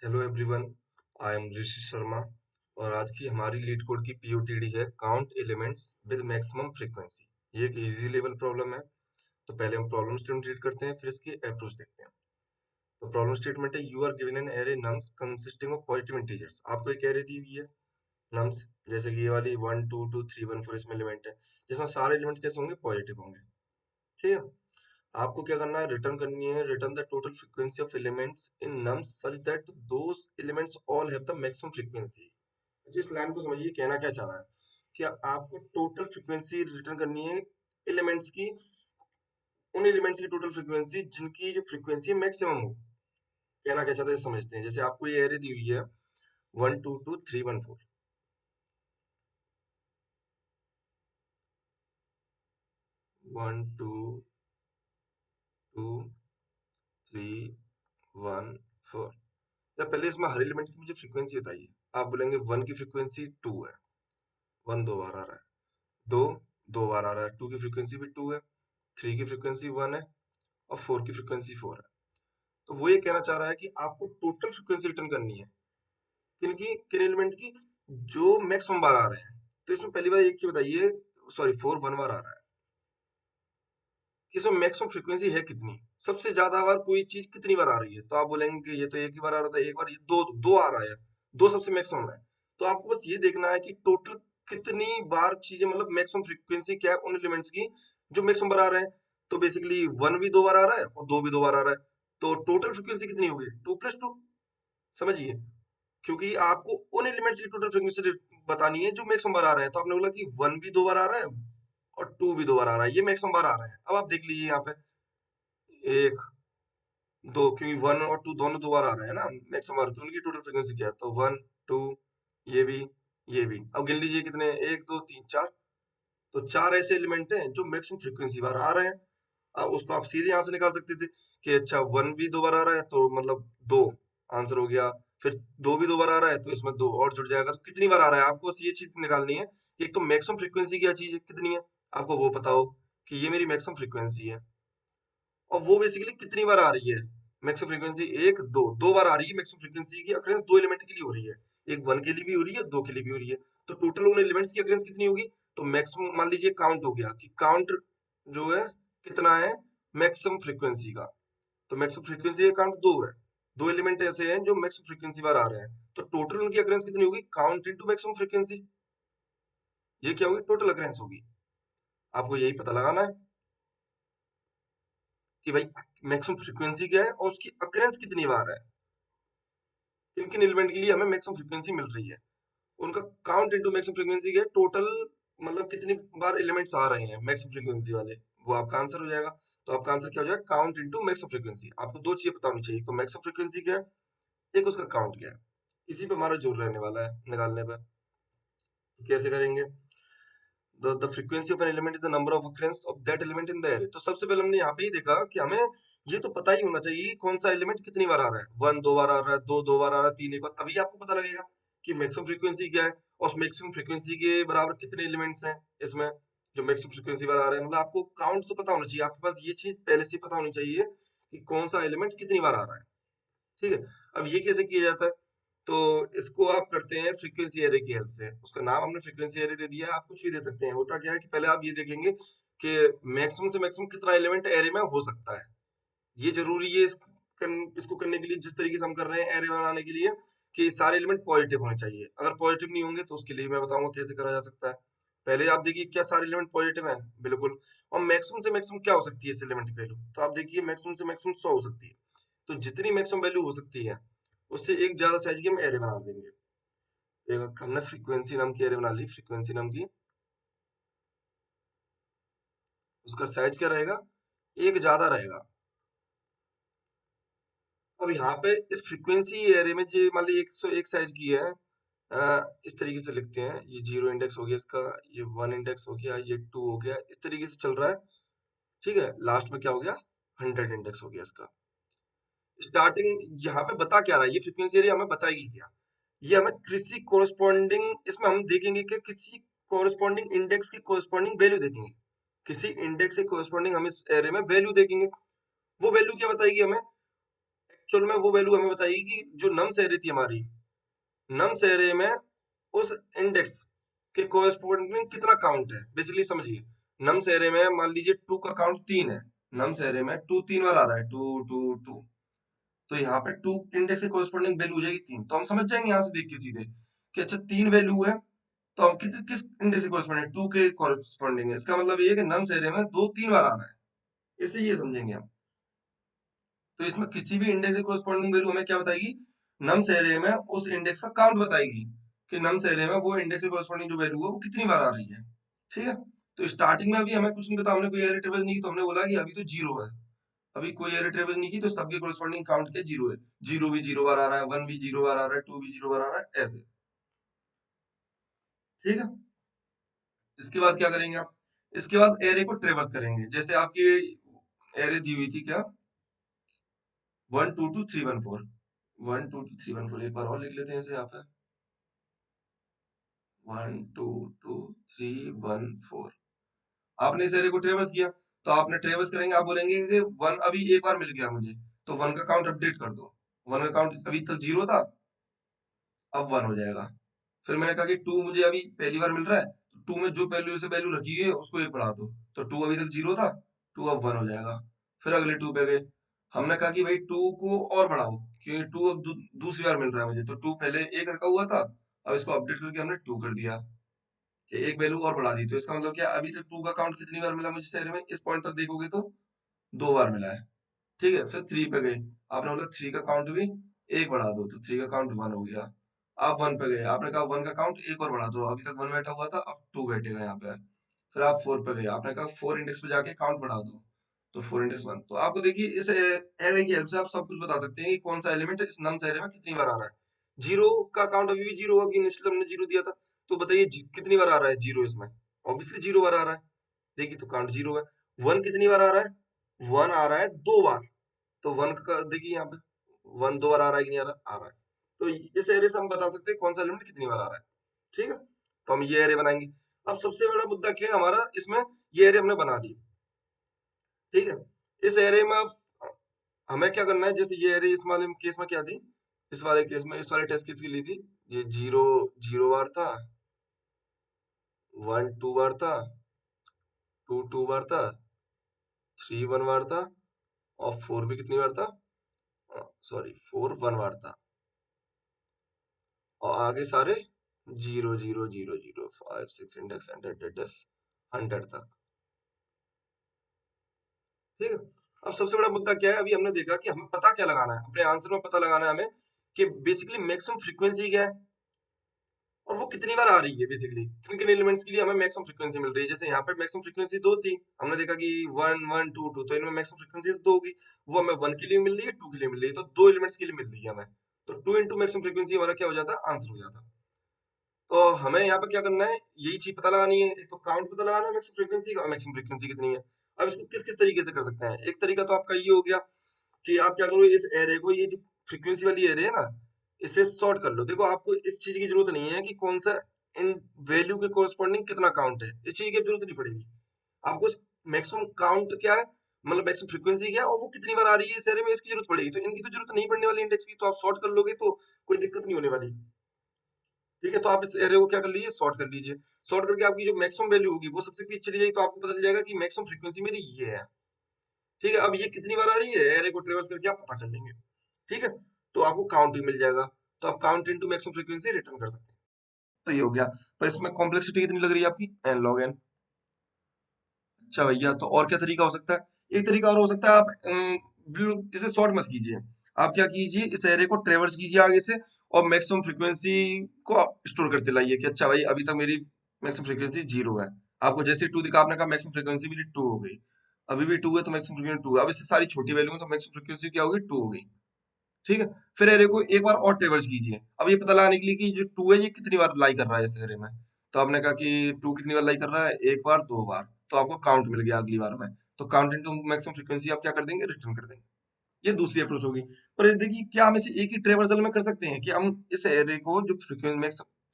Hello everyone, I am ऋषि शर्मा और आज की हमारी लीड कोड की पीओटीडी है count elements with maximum frequency. ये एक इजी लेवल प्रॉब्लम है। तो पहले हम प्रॉब्लम स्टेटमेंट रीड करते हैं, फिर इसकी अप्रोच देखते हैं। तो प्रॉब्लम स्टेटमेंट है, you are given an array nums consisting of positive integers. आपको एक एरे दी हुई है नम्स, जैसे कि ये वाली 1 2 2 3 1 4 इसमें एलिमेंट है, जिसमें सारे एलिमेंट कैसे होंगे, पॉजिटिव होंगे। ठीक है। आपको क्या करना है, रिटर्न करनी है, return the total frequency of elements in nums such that those elements all have the maximum frequency. जिस लाइन को समझिए कहना क्या चाह रहा है कि आपको टोटल फ्रीक्वेंसी रिटर्न करनी है एलिमेंट्स की, उन एलिमेंट्स की टोटल फ्रीक्वेंसी जिनकी जो फ्रीक्वेंसी मैक्सिमम हो। कहना क्या चाहते हैं समझते हैं। जैसे आपको ये एरे दी हुई है 1 2 2 3 1 4, 1 2 2 3 1 4। जब पहले इसमें हर एलिमेंट की मुझे फ्रीक्वेंसी बताइए। आप बोलेंगे 1 की फ्रीक्वेंसी 2 है, 1 दो बार आ रहा है, दो दो बार आ रहा है, 2 की फ्रीक्वेंसी भी 2 है, 3 की फ्रीक्वेंसी 1 है और 4 की फ्रीक्वेंसी 4 है। तो वो ये कहना चाह रहा है कि आपको टोटल फ्रीक्वेंसी रिटर्न करनी है किन एलिमेंट की, जो मैक्सिमम बार आ रहे हैं। तो इसमें पहली बार एक चीज बताइए, सॉरी 4 1 बार आ रहा है, कि इसमें मैक्सिमम फ्रीक्वेंसी है कितनी, सबसे ज्यादा बार कोई चीज कितनी बार आ रही है। तो आप बोलेंगे कि ये तो एक ही बार आ रहा था, एक बार, ये दो दो आ रहा है, दो सबसे मैक्सिमम है। तो आपको बस ये देखना है कि टोटल कितनी बार चीजें, मतलब मैक्सिमम फ्रीक्वेंसी क्या है उन एलिमेंट्स की जो मैक्सिमम बार आ रहे हैं। तो बेसिकली 1 भी दो बार आ रहा है और 2 भी दो बार आ रहा है, तो टोटल फ्रीक्वेंसी कितनी होगी, 2 + 2। समझिए, क्योंकि आपको उन एलिमेंट्स की टोटल फ्रीक्वेंसी बतानी है जो मैक्सिमम बार आ रहे हैं। तो आपने बोला कि 1 भी दो बार आ रहा है और 2 भी दो बार आ रहा है, ये मैक्सिमम बार आ रहे हैं। अब आप देख लीजिए यहाँ पे, एक दो, क्योंकि 1 और 2 दोनों दो बार आ रहे हैं ना मैक्सिमम बार, तो उनकी टोटल फ्रीक्वेंसी क्या है, तो 1 2, ये भी ये भी। अब गिन लीजिए कितने, 1 2 3 4। तो चार ऐसे एलिमेंट हैं जो मैक्सिमम फ्रीक्वेंसी बार आ रहे हैं। अब उसको आप सीधे यहाँ से निकाल सकते थे कि अच्छा 1 भी दो बार आ रहा है तो मतलब दो, आंसर हो गया। फिर 2 भी दो बार आ रहा है तो इसमें दो और जुड़ जाएगा। तो कितनी बार आ रहा है, आपको बस ये चीज निकालनी है कि एक तो मैक्सिमम फ्रीक्वेंसी क्या चीज है, कितनी है, आपको वो पता हो कि ये मेरी मैक्सिमम फ्रीक्वेंसी है, और वो बेसिकली कितनी बार आ रही है। मैक्सिमम फ्रीक्वेंसी एक दो, दो बार आ रही है मैक्सिमम फ्रीक्वेंसी की अक्रेंस दो एलिमेंट के लिए हो रही है। एक 1 के लिए भी हो रही है, 2 के लिए भी हो रही है। तो टोटल उन एलिमेंट्स की अक्रेंस कितनी होगी, तो मैक्सिमम मान लीजिए काउंट हो गया कि काउंट जो है कितना है मैक्सिमम फ्रीक्वेंसी का। तो मैक्सिमम फ्रीक्वेंसी का काउंट दो है, दो एलिमेंट ऐसे हैं जो मैक्सिमम फ्रीक्वेंसी बार आ रहे हैं। तो टोटल उनकी अक्रेंस कितनी होगी, काउंट इनटू मैक्सिमम फ्रीक्वेंसी। ये क्या होगी, टोटल अक्रेंस होगी। आपको यही पता लगाना है कि भाई मैक्सिमम फ्रीक्वेंसी क्या है और उसकी अक्रेंस कितनी बार है, किन किन एलिमेंट के लिए हमें मैक्सिमम फ्रीक्वेंसी मिल रही है, उनका काउंट इनटू मैक्सिमम फ्रीक्वेंसी है टोटल, मतलब कितनी बार एलिमेंट्स आ रहे हैं मैक्सिमम फ्रीक्वेंसी वाले, वो आपका आंसर हो जाएगा। तो आपका आंसर क्या हो जाएगा, काउंट इनटू मैक्सिमम फ्रीक्वेंसी। आपको दो चीजें पता होनी चाहिए, एक तो मैक्सिमम फ्रीक्वेंसी क्या है, एक उसका काउंट क्या है। इसी पे हमारा जोर रहने वाला है निकालने पे। तो कैसे करेंगे, the frequency of an element is the number of occurrence of that element in the array. तो सबसे पहले हमने यहाँ पे ही देखा कि हमें ये तो पता ही होना चाहिए कि कौन सा एलिमेंट कितनी बार आ रहा है, 1 दो बार आ रहा है, 2 दो बार आ रहा है, 3 एक बार, तभी आपको पता लगेगा कि मैक्सिमम फ्रीक्वेंसी क्या है और उस मैक्सिमम फ्रीक्वेंसी के बराबर कितने एलिमेंट्स हैं इसमें जो मैक्सिमम फ्रीक्वेंसी बार आ रहे हैं। मतलब आपको काउंट तो पता होना चाहिए, आपके पास ये चीज पहले से ही पता होनी चाहिए कि कौन सा एलिमेंट कितनी बार आ रहा है। ठीक है। अब ये कैसे किया जाता है, तो इसको आप करते हैं फ्रीक्वेंसी एरे की हेल्प से। उसका नाम हमने फ्रीक्वेंसी एरे दे दिया है, आप कुछ भी दे सकते हैं। होता क्या है कि पहले आप ये देखेंगे कि मैक्सिमम से मैक्सिमम कितना एलिमेंट एरे में हो सकता है। ये जरूरी है इसको करने के लिए, जिस तरीके से हम कर रहे हैं एरे बनाने के लिए, कि सारे एलिमेंट पॉजिटिव होने चाहिए। अगर पॉजिटिव नहीं होंगे तो उसके लिए मैं बताऊंगा कैसे करा जा सकता है। पहले आप देखिए क्या सारे एलिमेंट पॉजिटिव हैं, बिल्कुल। और मैक्सिमम से मैक्सिमम क्या हो सकती है इस एलिमेंट की वैल्यू, तो आप देखिए मैक्सिमम से मैक्सिमम 100 हो सकती है। तो जितनी मैक्सिमम वैल्यू हो सकती है उससे एक ज्यादा साइज की हम एरे बना देंगे। एक हमने फ्रीक्वेंसी नाम की एरे बना ली, फ्रीक्वेंसी नाम की, उसका साइज क्या रहेगा, एक ज्यादा रहेगा। अब यहाँ पे इस फ्रीक्वेंसी एरे में जो मान ली 101 साइज की है, इस तरीके से लिखते हैं, ये 0 इंडेक्स हो गया इसका, ये 1 इंडेक्स हो गया, ये 2 हो गया, इस तरीके से चल रहा है। ठीक है, लास्ट में क्या हो गया, 100 इंडेक्स हो गया इसका। स्टार्टिंग यहाँ पे बता क्या रहा है, ये फ्रीक्वेंसी एरिया हमें बताएगी क्या, ये हमें किसी कोरस्पॉन्डिंग, इसमें हम देखेंगे कि किसी कोरस्पॉन्डिंग इंडेक्स की कोरस्पॉन्डिंग वैल्यू देखेंगे, किसी इंडेक्स के कोरस्पॉन्डिंग हम इस एरे में वैल्यू देखेंगे। वो वैल्यू क्या बताएगी हमें, एक्चुअल में वो वैल्यू हमें बताएगी कि जो नम्स एरे थी हमारी, नम्स एरे में उस इंडेक्स के कोरेस्पोंडिंग कितना काउंट है, बेसिकली समझिए। नम्स एरे में मान लीजिए 2 का काउंट 3 है, नम्स एरे में 2 3 बार आ रहा है, 2 2 2, तो यहाँ पे 2 इंडेक्स के कोरेस्पोंडिंग वैल्यू हो जाएगी 3, तो हम समझ जाएंगे यहाँ से देख के सीधे कि अच्छा 3 वैल्यू है, तो हम किस इंडेक्स के कोरेस्पोंडिंग, 2 के कोरेस्पोंडिंग है, इसका मतलब ये है कि नम्स एरे में 2 3 बार आ रहा है, इससे ये समझेंगे हम। तो इसमें किसी भी इंडेक्स के कोरेस्पोंडिंग वैल्यू हमें क्या बताएगी, नम्स एरे में उस इंडेक्स का काउंट बताएगी कि नम्स एरे में वो इंडेक्स के कोरेस्पोंडिंग जो वैल्यू है वो कितनी बार आ रही है। ठीक है, तो स्टार्टिंग में अभी हमें कुछ नहीं पता, हमने कोई एरे ट्रेवल नहीं की, तो हमने बोला कि अभी तो जीरो है, अभी कोई एरे ट्रेवल नहीं की, तो सबके कोरेस्पोंडिंग काउंट के जीरो है, जीरो भी जीरो बार आ रहा है, वन भी जीरो बार आ रहा है, टू भी जीरो बार आ रहा है, ऐसे। ठीक है, इसके बाद क्या करेंगे आप, इसके बाद एरे को ट्रेवर्स करेंगे, जैसे आपकी एरे दी हुई थी क्या, 1 2 2 3 1 4, 1 2 2 3 1 4, एक बार और लिख लेते हैं इसे यहाँ पे, 1 2 2 3 1 4। आपने इस एरे को ट्रेवर्स किया, तो आपने ट्रेवर्स करेंगे, आप बोलेंगे कि वन अभी एक बार मिल गया मुझे, तो वन का काउंट अपडेट कर दो, वन का काउंट अभी तक जीरो था, अब वन हो जाएगा। फिर मैंने कहा कि टू मुझे अभी पहली बार मिल रहा है, तो टू में जो वैल्यू से वैल्यू रखी है उसको एक बढ़ा दो, तो टू अभी तक जीरो था, टू अब वन हो जाएगा। फिर अगले टू पे गए, हमने कहा कि भाई टू को और बढ़ाओ, क्योंकि टू अब दूसरी बार मिल रहा है मुझे, तो टू पहले एक रखा हुआ था, अब इसको अपडेट करके हमने टू कर दिया, कि एक वैल्यू और बढ़ा दी, तो इसका मतलब क्या, अभी तक टू का काउंट कितनी बार मिला मुझे शहर में, इस पॉइंट तक देखोगे तो दो बार मिला है। ठीक है, फिर थ्री पे गए, आपने बोला थ्री का काउंट भी एक बढ़ा दो, तो थ्री का काउंट वन हो गया। आप वन पे गए, आपने कहा वन का काउंट एक और बढ़ा दो, अभी तक वन बैठा हुआ था, अब टू बैठेगा यहाँ पे। फिर आप फोर पे गए, आपने कहा फोर इंडेक्स पे जाके काउंट बढ़ा दो, तो फोर इंडेक्स वन। तो आपको देखिए इस एरे की हेल्प से आप सब कुछ बता सकते हैं कि कौन सा एलिमेंट इस नम्स एरे में कितनी बार आ रहा है। जीरो का काउंट अभी भी जीरो होगा, इनिशियल हमने जीरो दिया था, तो बताइए कितनी बार आ रहा है जीरो इसमें, ऑब्वियसली जीरो बार आ रहा है, देखिए तो काउंट जीरो है। वन कितनी बार आ रहा है, वन आ रहा है दो बार, तो वन का देखिए यहाँ पे वन दो बार आ रहा है कि नहीं आ रहा, आ रहा है। तो इस एरे से हम बता सकते हैं कौन सा एलिमेंट कितनी बार आ रहा है। ठीक है, तो हम ये एरे बनाएंगे। अब सबसे बड़ा मुद्दा क्या है हमारा इसमें, ये एरे हमने बना दी। ठीक है, इस एरे में अब हमें क्या करना है, जैसे ये एरे इस वाले केस में क्या थी, इस वाले केस में, इस वाले टेस्ट केस की ली थी, ये जीरो जीरो बार था, वन टू बार था, टू टू बार था, थ्री वन बार था, और फोर भी कितनी बार था, सॉरी फोर वन बार था, और आगे सारे zero zero zero zero, five six index hundred, 100 तक। ठीक है, अब सबसे बड़ा मुद्दा क्या है, अभी हमने देखा कि हमें पता क्या लगाना है, अपने आंसर में पता लगाना है हमें कि बेसिकली मैक्सिमम फ्रीक्वेंसी क्या है, और वो कितनी बार आ रही है, बेसिकली किन किन एलिमेंट्स के लिए हमें मैक्सिमम फ्रीक्वेंसी मिल रही है। जैसे यहाँ पे मैक्सिमम फ्रीक्वेंसी दो थी, हमने देखा कि वन वन टू टू, तो इनमें मैक्सिमम फ्रीक्वेंसी तो दो होगी, वो हमें वन के लिए मिल रही है, टू के लिए मिल रही है, तो दो एलिमेंट्स के लिए मिल रही है हमें, तो टू इंटू मैक्सिमम फ्रीक्वेंसी हमारा क्या हो जाता है, आंसर हो जाता है। तो हमें यहाँ पे क्या करना है, यही चीज पता लगानी है, एक तो काउंट पता लगाना है मैक्सिमम फ्रीक्वेंसी का, मैक्सिमम फ्रीक्वेंसी कितनी है। अब इसको किस किस तरीके से कर सकते हैं, एक तरीका तो आपका ये हो गया कि आप क्या करो, इस एरे को, ये जो फ्रीक्वेंसी वाली एरे है ना, इसे सॉर्ट कर लो। देखो आपको इस चीज की जरूरत नहीं है कि कौन सा इन वैल्यू के कोरस्पॉन्डिंग कितना काउंट है, इस चीज की जरूरत नहीं पड़ेगी आपको। मैक्सिमम काउंट क्या है, मतलब मैक्सिमम फ्रीक्वेंसी क्या है, और वो कितनी बार आ रही है इस एरे में, इसकी जरूरत पड़ेगी। तो इनकी तो जरूरत नहीं पड़ने वाली इंडेक्स की, तो आप सॉर्ट कर लोगे तो कोई दिक्कत नहीं होने वाली। ठीक है, तो आप इस एरे को क्या कर लीजिए, सॉर्ट कर लीजिए, सॉर्ट करके आपकी जो मैक्सिमम वैल्यू होगी वो सबसे पीछे चली जाएगी, तो आपको पता चल जाएगा कि मैक्सिमम फ्रीक्वेंसी मेरी ये है। ठीक है, अब ये कितनी बार आ रही है, एरे को ट्रेवर्स करके आप पता कर लेंगे। ठीक है, तो आपको काउंट भी मिल जाएगा, तो आप count into maximum frequency return कर सकते हैं। तो ये हो गया, पर इसमें कॉम्प्लेक्सिटी कितनी लग रही है आपकी, एन लॉग एन। अच्छा भैया, तो और क्या तरीका हो सकता है, एक तरीका और हो सकता है, आप इसे शॉर्ट मत कीजिए, आप क्या कीजिए, इस एरे को ट्रेवर्स कीजिए आगे से, और मैक्सिमम फ्रीक्वेंसी को स्टोर करते लाइए, कि अच्छा भाई अभी तक मेरी मैक्सिमम फ्रीक्वेंसी जीरो है, आपको जैसे टू दिखा, आपने कहा मैक्सिमम फ्रीक्वेंसी मेरी टू हो गई, अभी भी टू है तो मैक्सिमम फ्रीक्वेंसी टू है, अब इससे सारी छोटी वैल्यू है तो मैक्सिमम फ्रीक्वेंसी क्या होगी, टू हो गई। ठीक है, फिर एरे को एक बार और ट्रेवर्स कीजिए, अब ये पता लगाने के लिए कि जो टू है ये कितनी बार लाई कर रहा है इस एरे में, तो आपने कहा कि टू कितनी बार लाई कर रहा है, एक बार दो बार, तो आपको काउंट मिल गया अगली बार में, तो काउंट इनटू मैक्सिमम फ्रीक्वेंसी आप क्या कर देंगे, रिटर्न कर देंगे। ये दूसरी अप्रोच होगी। पर ये देखिए, क्या हम इसे एक ही ट्रेवर्सल में कर सकते हैं, कि हम इस एरे को, जो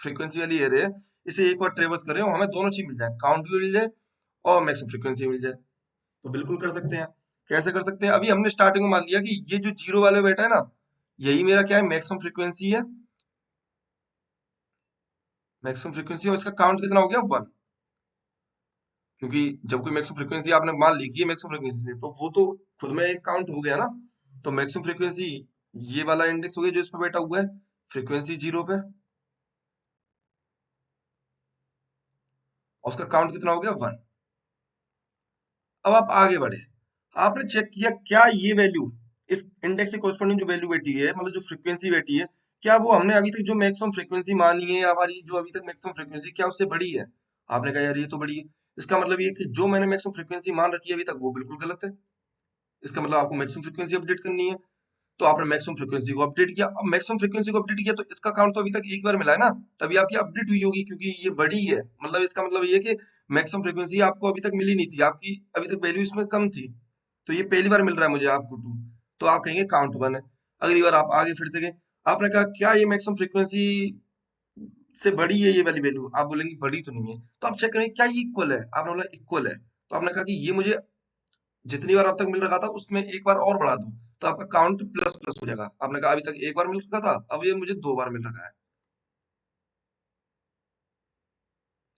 फ्रीक्वेंसी वाली एरे है, इसे एक बार ट्रेवर्स करें और हमें दोनों चीज मिल जाए, काउंट भी मिल जाए और मैक्सिमम फ्रीक्वेंसी मिल जाए, तो बिल्कुल कर सकते हैं। कैसे कर सकते हैं? अभी हमने स्टार्टिंग में मान लिया कि ये जो जीरो वाले बैठा है ना, यही मेरा क्या है, मैक्सिमम फ्रीक्वेंसी है। मैक्सिमम फ्रीक्वेंसी, और इसका काउंट कितना हो गया, 1। क्योंकि जब कोई मैक्सिमम फ्रीक्वेंसी आपने मान ली कि ये मैक्सिमम फ्रीक्वेंसी है, तो वो तो खुद में एक काउंट हो गया ना। तो मैक्सिमम फ्रीक्वेंसी ये वाला इंडेक्स हो गया जो इस पे बैठा हुआ है, फ्रीक्वेंसी जीरो पे, और उसका काउंट कितना हो गया, 1। अब आप आगे बढ़े, आपने चेक किया क्या ये वैल्यू इस इंडेक्स से कोरस्पॉन्डिंग जो वैल्यू बैठी है, मतलब जो फ्रीक्वेंसी बैठी है, क्या वो हमने अभी तक जो मैक्सिमम फ्रीक्वेंसी मानी है, हमारी जो अभी तक मैक्सिमम फ्रीक्वेंसी, क्या उससे बड़ी है? आपने कहा यार ये तो बड़ी है। इसका मतलब ये है कि जो मैंने मैक्सिमम फ्रीक्वेंसी मान रखी है अभी तक, वो बिल्कुल गलत है। इसका मतलब आपको मैक्सिमम फ्रीक्वेंसी अपडेट करनी है। तो आपने मैक्सिमम फ्रीक्वेंसी को अपडेट किया। अब मैक्सिमम फ्रीक्वेंसी को अपडेट किया तो इसका काउंट तो अभी तक एक बार मिला है ना, तभी आपकी अपडेट हुई होगी, क्योंकि ये बड़ी है। मतलब इसका मतलब ये है कि मैक्सिमम फ्रीक्वेंसी आपको अभी तक मिली नहीं थी, आपकी अभी तक वैल्यू इसमें कम थी। तो ये पहली बार मिल रहा है मुझे आपको 2, तो आप कहेंगे काउंट 1 है। अगली बार आप आगे फिर से गए, आपने कहा क्या ये मैक्सिमम फ्रीक्वेंसी से बड़ी है ये वाली वैल्यू, आप बोलेंगे बड़ी तो नहीं है। तो आप चेक करेंगे क्या ये इक्वल है, आपने बोला इक्वल है, तो आपने कहा कि ये मुझे जितनी बार अब तक मिल रखा था उसमें एक बार और बढ़ा दूं, तो आपका काउंट प्लस प्लस हो जाएगा। आपने कहा अभी तक एक बार मिल रखा था, अब ये मुझे 2 बार मिल रखा है।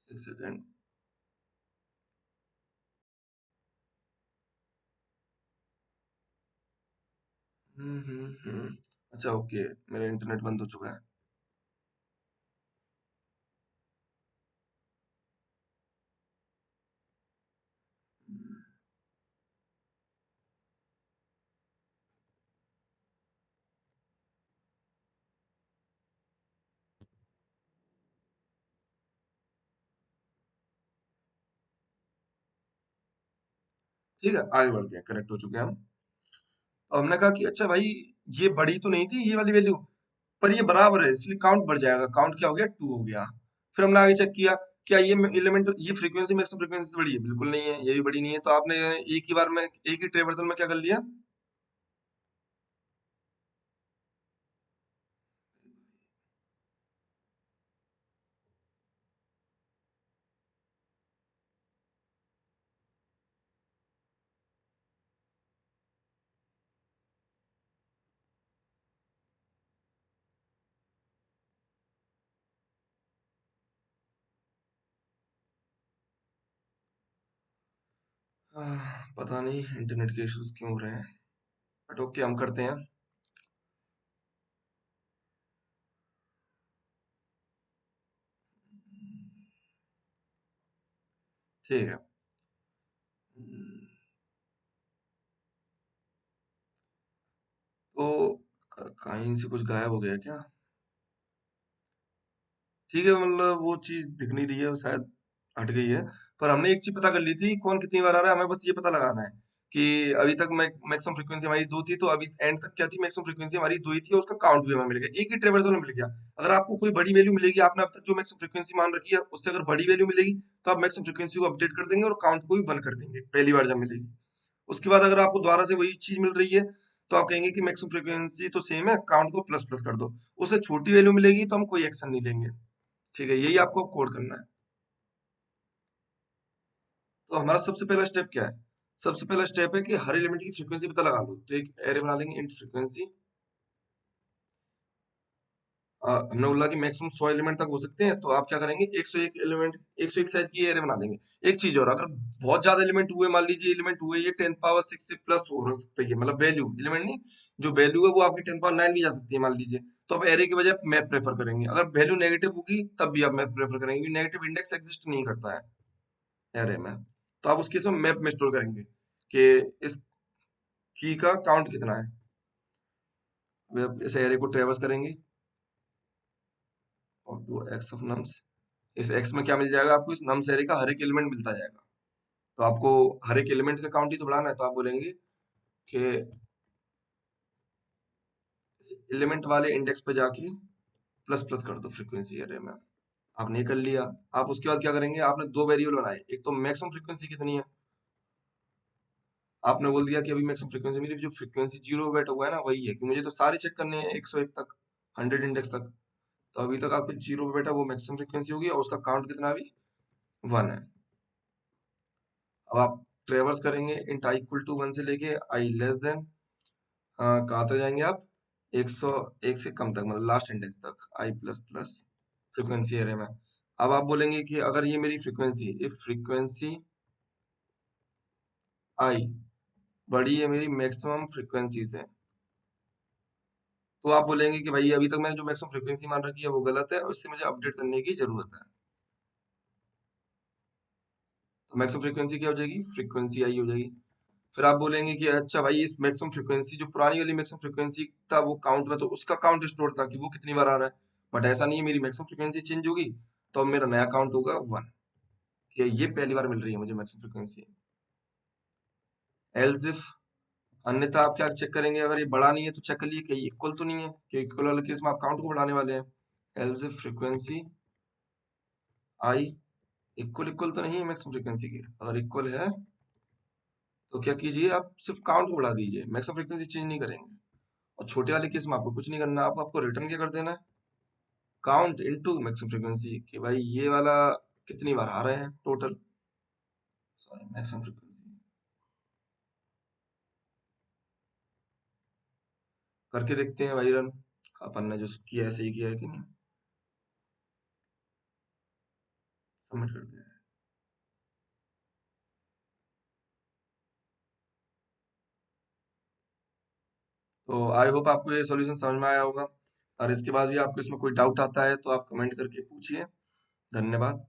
एक सेकेंड। अच्छा ओके, मेरा इंटरनेट बंद हो चुका है। ठीक है, आगे बढ़ते हैं, कनेक्ट हो चुके हैं हम। अब हमने कहा कि अच्छा भाई, ये बड़ी तो नहीं थी ये वाली वैल्यू, पर ये बराबर है, इसलिए काउंट बढ़ जाएगा। काउंट क्या हो गया, 2 हो गया। फिर हमने आगे चेक किया, क्या ये एलिमेंट, ये फ्रीक्वेंसी मैक्सिमम फ्रीक्वेंसी से बड़ी है? बिल्कुल नहीं है, ये भी बड़ी नहीं है। तो आपने एक ही बार में, एक ही ट्रेवर्सल में क्या कर लिया, पता नहीं इंटरनेट के इश्यूज क्यों हो रहे हैं, बट ओके हम करते हैं। ठीक है। तो कहीं से कुछ गायब हो गया क्या? ठीक है, मतलब वो चीज दिख नहीं रही है, वो शायद हट गई है। पर हमने एक चीज पता कर ली थी, कौन कितनी बार आ रहा है, हमें बस ये पता लगाना है कि अभी तक मैक्सिमम फ्रीक्वेंसी हमारी 2 थी, तो अभी एंड तक क्या थी, मैक्सिमम फ्रीक्वेंसी हमारी 2 ही थी, और उसका काउंट भी हमें मिल गया, एक ही ट्रेवर्सल में मिल गया। अगर आपको कोई बड़ी वैल्यू मिलेगी, आपने अब तक जो मैक्सिमम फ्रीक्वेंसी मान रखी है उससे अगर बड़ी वैल्यू मिलेगी, तो आप मैक्सिमम फ्रीक्वेंसी को अपडेट कर देंगे और काउंट को भी 1 कर देंगे पहली बार जब मिलेगी। उसके बाद अगर आपको दोबारा से वही चीज मिल रही है, तो आप कहेंगे कि मैक्सिमम फ्रीक्वेंसी तो सेम है, काउंट को प्लस प्लस कर दो। उससे छोटी वैल्यू मिलेगी तो हम कोई एक्शन नहीं लेंगे। ठीक है, यही आपको कोड करना है। तो हमारा सबसे पहला स्टेप क्या है? सबसे पहला स्टेप है कि हर एलिमेंट की फ्रीक्वेंसी पता लगा लो। तो एक एरे बना लेंगे, इंट फ्रीक्वेंसी। हमने बोला कि मैक्सिमम 100 एलिमेंट तक हो सकते हैं, तो आप क्या करेंगे, 101 एलिमेंट, 101 साइज की एरे बना लेंगे। एक चीज और, अगर बहुत ज्यादा एलिमेंट हुए, मान लीजिए एलिमेंट हुए ये 10 पावर 6 से प्लस हो सकता है, मतलब वैल्यू, एलिमेंट नहीं, जो वैल्यू है वो आपकी 10 पावर 9 भी जा सकती है मान लीजिए, तो आप एरे की बजाय मैप प्रेफर करेंगे। अगर वैल्यू नेगेटिव होगी तब भी आप मैप प्रेफर करेंगे, क्योंकि नेगेटिव इंडेक्स एग्जिस्ट नहीं करता है एरे में। तो आप उसके इसमें मैप में स्टोर करेंगे कि इस की का काउंट कितना है। अब इस एरे को ट्रेवर्स करेंगे, और टू एक्स ऑफ नम्स, इस एक्स में क्या मिल जाएगा आपको, इस नम्स एरे का हर एक एलिमेंट मिलता जाएगा। तो आपको हर एक एलिमेंट का काउंट ही तो बढ़ाना है, तो आप बोलेंगे कि इस एलिमेंट वाले इंडेक्स पे जाके प्लस प्लस कर दो फ्रीक्वेंसी एरे में। आपने ये कर लिया। आप उसके बाद क्या करेंगे, आपने 2 वेरिएबल बनाए, एक तो मैक्सिमम फ्रीक्वेंसी कितनी है, आपने बोल दिया कि अभी मैक्सिमम फ्रीक्वेंसी मेरी जो फ्रीक्वेंसी जीरो पे बैठा हुआ है ना वही है, कि मुझे तो सारे चेक करने हैं 101 तक, 100 इंडेक्स तक। तो अभी तक आपको जीरो पे बैठा वो मैक्सिमम फ्रीक्वेंसी होगी, और उसका काउंट कितना अभी 1 है। अब आप ट्रेवर्स करेंगे इंट आई इक्वल टू 1 से लेके आई लेस देन कहाँ तक जाएंगे आप 101 से कम तक, मतलब लास्ट इंडेक्स तक आई प्लस प्लस फ्रीक्वेंसी एरे में। अब आप बोलेंगे कि अगर ये मेरी फ्रीक्वेंसी, इफ फ्रीक्वेंसी आई बड़ी है मेरी मैक्सिमम फ्रीक्वेंसी से, तो आप बोलेंगे कि भाई अभी तक मैंने जो मैक्सिमम फ्रीक्वेंसी मान रखी है वो गलत है और इससे मुझे अपडेट करने की जरूरत है। तो मैक्सिमम फ्रीक्वेंसी क्या हो जाएगी, फ्रीक्वेंसी आई हो जाएगी। फिर आप बोलेंगे कि अच्छा भाई इस मैक्सिमम फ्रीक्वेंसी, जो पुरानी वाली मैक्सिमम फ्रीक्वेंसी था वो काउंट में, तो उसका काउंट स्टोर था कि वो कितनी बार आ रहा है, बट ऐसा नहीं है, मेरी मैक्सिमम फ्रीक्वेंसी चेंज होगी तो अब मेरा नया काउंट होगा 1, ये पहली बार मिल रही है मुझे मैक्सिमम फ्रीक्वेंसी। एल्स इफ, अन्यथा आप क्या चेक करेंगे, अगर ये बड़ा नहीं है तो चेक कर लिए कहीं इक्वल तो नहीं है, कि इक्वल वाले केस में आप काउंट को बढ़ाने वाले हैं। Else if frequency I equal equal तो नहीं है मैक्सिमम फ्रीक्वेंसी के, अगर इक्वल है तो क्या कीजिए, आप सिर्फ काउंट को बढ़ा दीजिए, मैक्सिमम फ्रीक्वेंसी चेंज नहीं करेंगे। और छोटे वाले केस में आपको कुछ नहीं करना, आपको रिटर्न क्या कर देना है, काउंट इनटू मैक्सिमम फ्रीक्वेंसी, कि भाई ये वाला कितनी बार आ रहे हैं टोटल, सॉरी मैक्सिमम फ्रीक्वेंसी। करके देखते हैं भाई रन, अपन ने जो किया है सही किया है कि नहीं। सबमिट कर दिया है। तो आई होप आपको ये सॉल्यूशन समझ में आया होगा, और इसके बाद भी आपको इसमें कोई डाउट आता है तो आप कमेंट करके पूछिए। धन्यवाद।